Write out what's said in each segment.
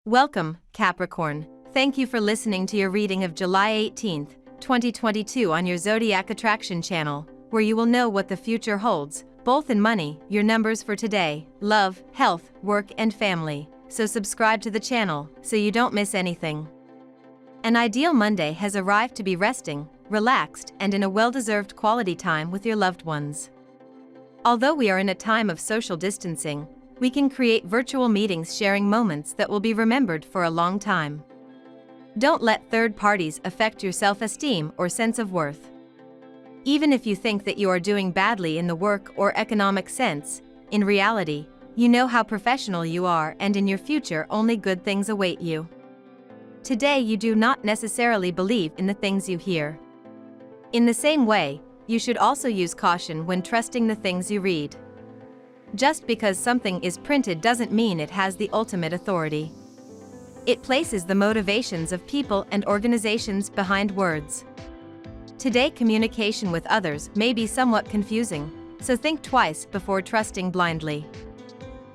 Welcome, Capricorn. Thank you for listening to your reading of July 18, 2022 on your Zodiac Attraction channel, where you will know what the future holds, both in money, your numbers for today, love, health, work and family. So subscribe to the channel, so you don't miss anything. An ideal Monday has arrived to be resting, relaxed and in a well-deserved quality time with your loved ones. Although we are in a time of social distancing, we can create virtual meetings sharing moments that will be remembered for a long time. Don't let third parties affect your self-esteem or sense of worth. Even if you think that you are doing badly in the work or economic sense, in reality, you know how professional you are and in your future only good things await you. Today you do not necessarily believe in the things you hear. In the same way, you should also use caution when trusting the things you read. Just because something is printed doesn't mean it has the ultimate authority. It places the motivations of people and organizations behind words. Today, communication with others may be somewhat confusing, so think twice before trusting blindly.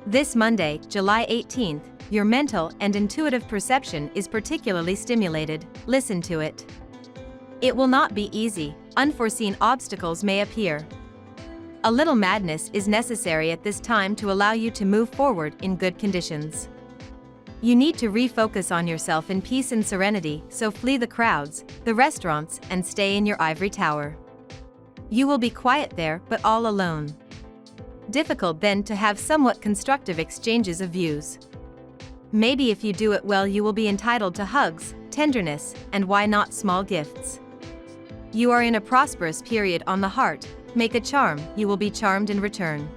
This Monday, July 18th, your mental and intuitive perception is particularly stimulated. Listen to it. It will not be easy. Unforeseen obstacles may appear. A little madness is necessary at this time to allow you to move forward in good conditions. You need to refocus on yourself in peace and serenity, so flee the crowds, the restaurants, and stay in your ivory tower. You will be quiet there, but all alone. Difficult then to have somewhat constructive exchanges of views. Maybe if you do it well, you will be entitled to hugs, tenderness, and why not small gifts. You are in a prosperous period on the heart. Make a charm, you will be charmed in return.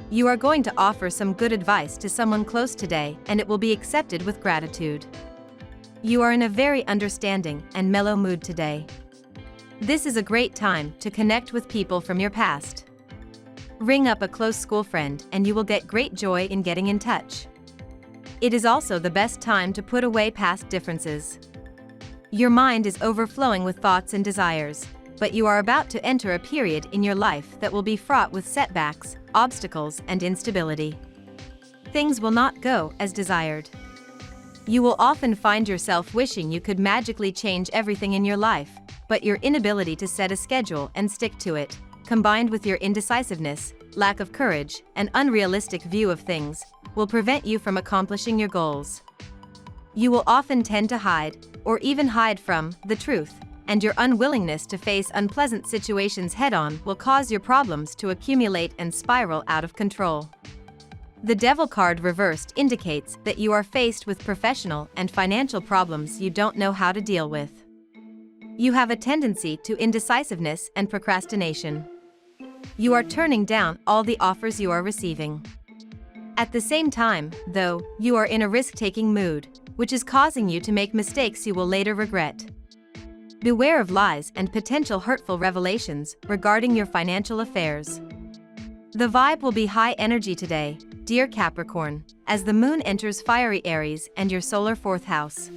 You are going to offer some good advice to someone close today, and it will be accepted with gratitude. You are in a very understanding and mellow mood today. This is a great time to connect with people from your past. Ring up a close school friend and you will get great joy in getting in touch. It is also the best time to put away past differences. Your mind is overflowing with thoughts and desires, but you are about to enter a period in your life that will be fraught with setbacks, obstacles, and instability. Things will not go as desired. You will often find yourself wishing you could magically change everything in your life, but your inability to set a schedule and stick to it, combined with your indecisiveness, lack of courage, and unrealistic view of things, will prevent you from accomplishing your goals. You will often tend to hide, or even hide from, the truth, and your unwillingness to face unpleasant situations head-on will cause your problems to accumulate and spiral out of control. The Devil card reversed indicates that you are faced with professional and financial problems you don't know how to deal with. You have a tendency to indecisiveness and procrastination. You are turning down all the offers you are receiving. At the same time, though, you are in a risk-taking mood, which is causing you to make mistakes you will later regret. Beware of lies and potential hurtful revelations regarding your financial affairs. The vibe will be high energy today, dear Capricorn, as the moon enters fiery Aries and your solar fourth house.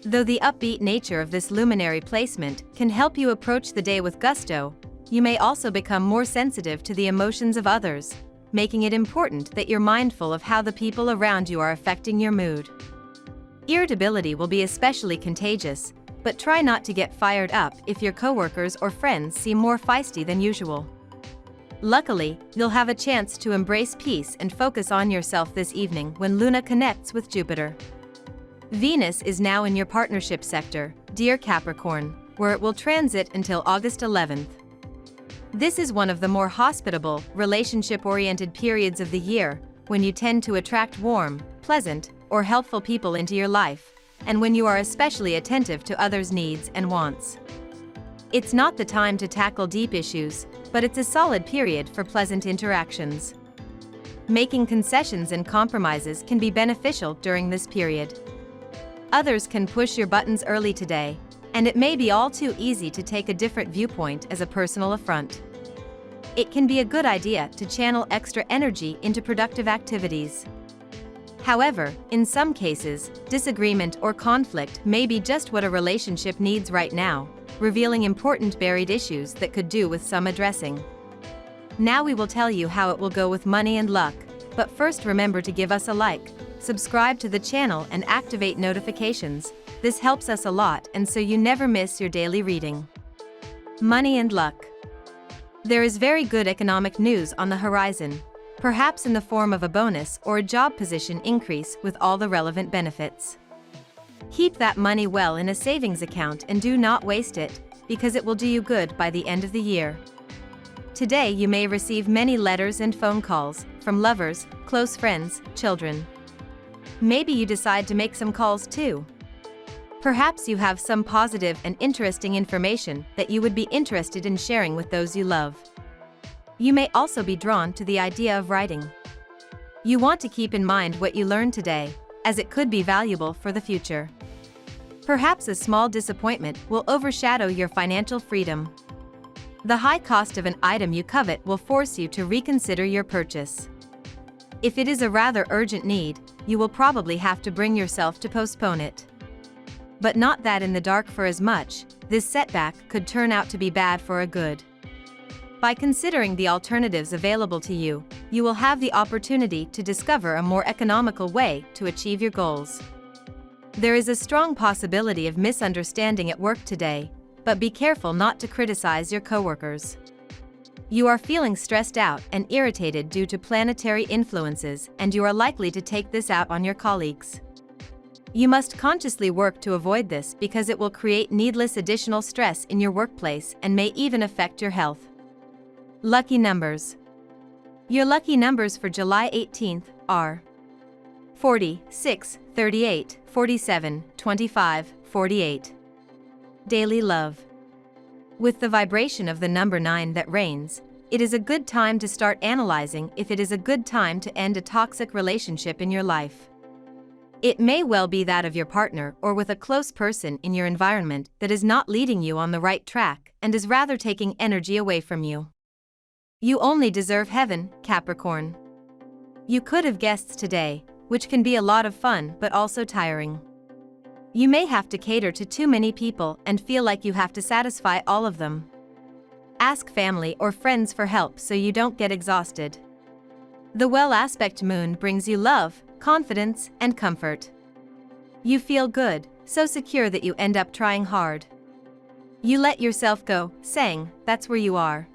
Though the upbeat nature of this luminary placement can help you approach the day with gusto, you may also become more sensitive to the emotions of others, making it important that you're mindful of how the people around you are affecting your mood. Irritability will be especially contagious, but try not to get fired up if your coworkers or friends seem more feisty than usual. Luckily, you'll have a chance to embrace peace and focus on yourself this evening when Luna connects with Jupiter. Venus is now in your partnership sector, dear Capricorn, where it will transit until August 11th. This is one of the more hospitable, relationship-oriented periods of the year, when you tend to attract warm, pleasant, or helpful people into your life, and when you are especially attentive to others' needs and wants. It's not the time to tackle deep issues, but it's a solid period for pleasant interactions. Making concessions and compromises can be beneficial during this period. Others can push your buttons early today, and it may be all too easy to take a different viewpoint as a personal affront. It can be a good idea to channel extra energy into productive activities. However, in some cases, disagreement or conflict may be just what a relationship needs right now, revealing important buried issues that could do with some addressing. Now we will tell you how it will go with money and luck, but first remember to give us a like, subscribe to the channel and activate notifications. This helps us a lot and so you never miss your daily reading. Money and luck. There is very good economic news on the horizon, perhaps in the form of a bonus or a job position increase with all the relevant benefits. Keep that money well in a savings account and do not waste it, because it will do you good by the end of the year. Today you may receive many letters and phone calls from lovers, close friends, children. Maybe you decide to make some calls too. Perhaps you have some positive and interesting information that you would be interested in sharing with those you love. You may also be drawn to the idea of writing. You want to keep in mind what you learned today, as it could be valuable for the future. Perhaps a small disappointment will overshadow your financial freedom. The high cost of an item you covet will force you to reconsider your purchase. If it is a rather urgent need, you will probably have to bring yourself to postpone it. But not that in the dark for as much, this setback could turn out to be bad for a good. By considering the alternatives available to you, you will have the opportunity to discover a more economical way to achieve your goals. There is a strong possibility of misunderstanding at work today, but be careful not to criticize your coworkers. You are feeling stressed out and irritated due to planetary influences, and you are likely to take this out on your colleagues. You must consciously work to avoid this because it will create needless additional stress in your workplace and may even affect your health. Lucky numbers. Your lucky numbers for July 18th are 40, 6, 38, 47, 25, 48. Daily love. With the vibration of the number 9 that reigns, it is a good time to start analyzing if it is a good time to end a toxic relationship in your life. It may well be that of your partner or with a close person in your environment that is not leading you on the right track and is rather taking energy away from you. You only deserve heaven, Capricorn. You could have guests today, which can be a lot of fun but also tiring. You may have to cater to too many people and feel like you have to satisfy all of them. Ask family or friends for help so you don't get exhausted. The well aspect moon brings you love, confidence, and comfort. You feel good, so secure that you end up trying hard. You let yourself go, saying, "That's where you are."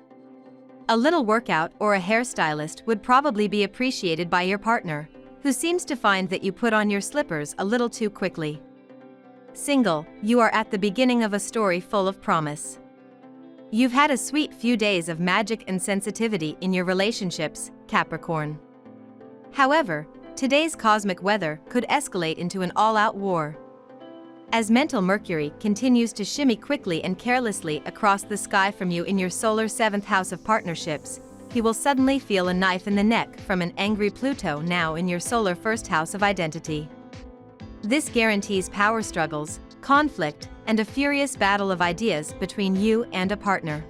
A little workout or a hairstylist would probably be appreciated by your partner, who seems to find that you put on your slippers a little too quickly. Single, you are at the beginning of a story full of promise. You've had a sweet few days of magic and sensitivity in your relationships, Capricorn. However, today's cosmic weather could escalate into an all-out war. As mental Mercury continues to shimmy quickly and carelessly across the sky from you in your solar 7th house of partnerships, he will suddenly feel a knife in the neck from an angry Pluto now in your solar 1st house of identity. This guarantees power struggles, conflict, and a furious battle of ideas between you and a partner.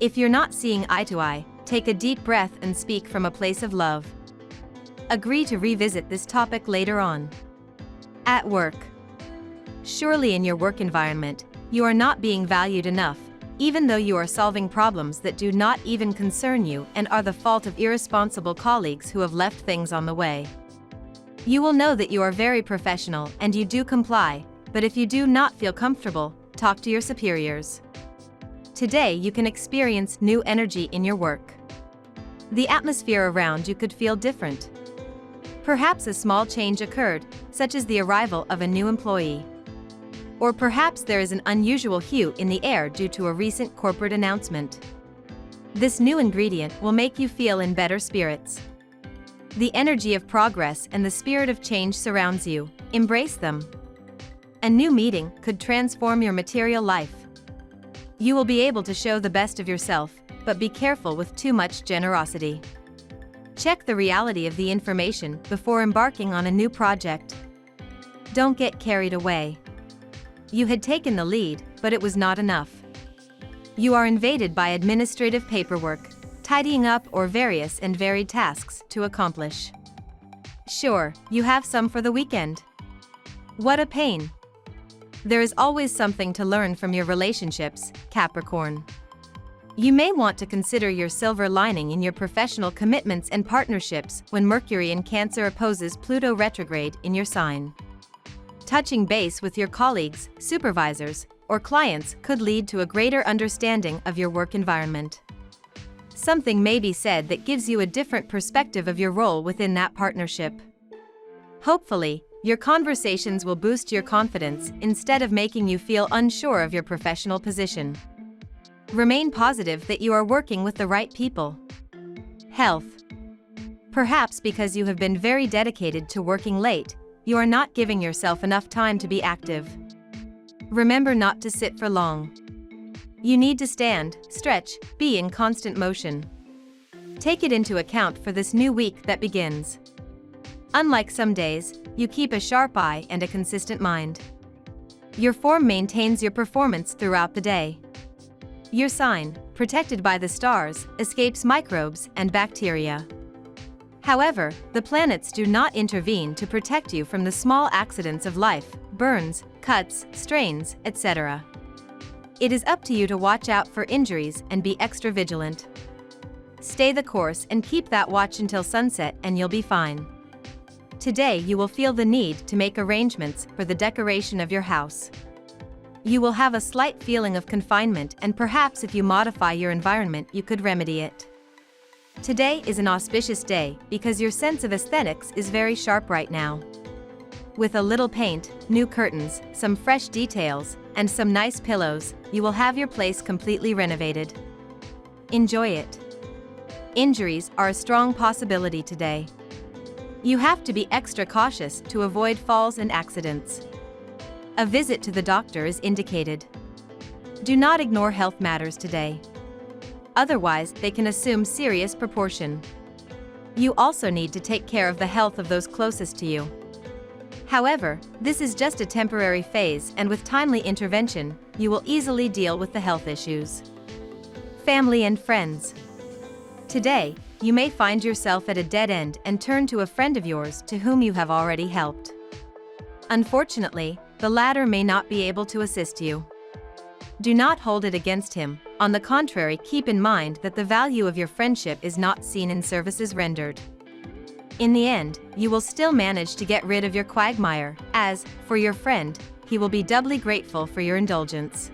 If you're not seeing eye to eye, take a deep breath and speak from a place of love. Agree to revisit this topic later on. At work. Surely in your work environment, you are not being valued enough, even though you are solving problems that do not even concern you and are the fault of irresponsible colleagues who have left things on the way. You will know that you are very professional and you do comply, but if you do not feel comfortable, talk to your superiors. Today you can experience new energy in your work. The atmosphere around you could feel different. Perhaps a small change occurred, such as the arrival of a new employee. Or perhaps there is an unusual hue in the air due to a recent corporate announcement. This new ingredient will make you feel in better spirits. The energy of progress and the spirit of change surrounds you. Embrace them. A new meeting could transform your material life. You will be able to show the best of yourself, but be careful with too much generosity. Check the reality of the information before embarking on a new project. Don't get carried away. You had taken the lead, but it was not enough. You are invaded by administrative paperwork, tidying up or various and varied tasks to accomplish. Sure, you have some for the weekend. What a pain. There is always something to learn from your relationships, Capricorn. You may want to consider your silver lining in your professional commitments and partnerships when Mercury in Cancer opposes Pluto retrograde in your sign. Touching base with your colleagues, supervisors, or clients could lead to a greater understanding of your work environment. Something may be said that gives you a different perspective of your role within that partnership. Hopefully, your conversations will boost your confidence instead of making you feel unsure of your professional position. Remain positive that you are working with the right people. Health. Perhaps because you have been very dedicated to working late, you are not giving yourself enough time to be active. Remember not to sit for long. You need to stand, stretch, be in constant motion. Take it into account for this new week that begins. Unlike some days, you keep a sharp eye and a consistent mind. Your form maintains your performance throughout the day. Your sign, protected by the stars, escapes microbes and bacteria. However, the planets do not intervene to protect you from the small accidents of life, burns, cuts, strains, etc. It is up to you to watch out for injuries and be extra vigilant. Stay the course and keep that watch until sunset and you'll be fine. Today you will feel the need to make arrangements for the decoration of your house. You will have a slight feeling of confinement, and perhaps if you modify your environment you could remedy it. Today is an auspicious day because your sense of aesthetics is very sharp right now. With a little paint, new curtains, some fresh details, and some nice pillows, you will have your place completely renovated. Enjoy it. Injuries are a strong possibility today. You have to be extra cautious to avoid falls and accidents. A visit to the doctor is indicated. Do not ignore health matters today. Otherwise, they can assume serious proportion. You also need to take care of the health of those closest to you. However, this is just a temporary phase, and with timely intervention, you will easily deal with the health issues. Family and friends. Today, you may find yourself at a dead end and turn to a friend of yours to whom you have already helped. Unfortunately, the latter may not be able to assist you. Do not hold it against him. On the contrary, keep in mind that the value of your friendship is not seen in services rendered. In the end, you will still manage to get rid of your quagmire, as, for your friend, he will be doubly grateful for your indulgence.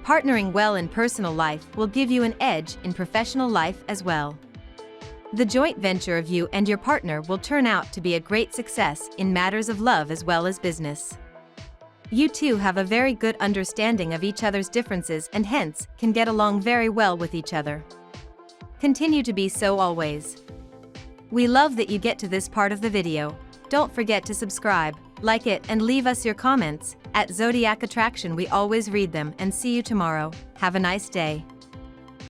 Partnering well in personal life will give you an edge in professional life as well. The joint venture of you and your partner will turn out to be a great success in matters of love as well as business. You two have a very good understanding of each other's differences and hence can get along very well with each other. Continue to be so always. We love that you get to this part of the video. Don't forget to subscribe, like it, and leave us your comments. At Zodiac Attraction we always read them, and see you tomorrow. Have a nice day.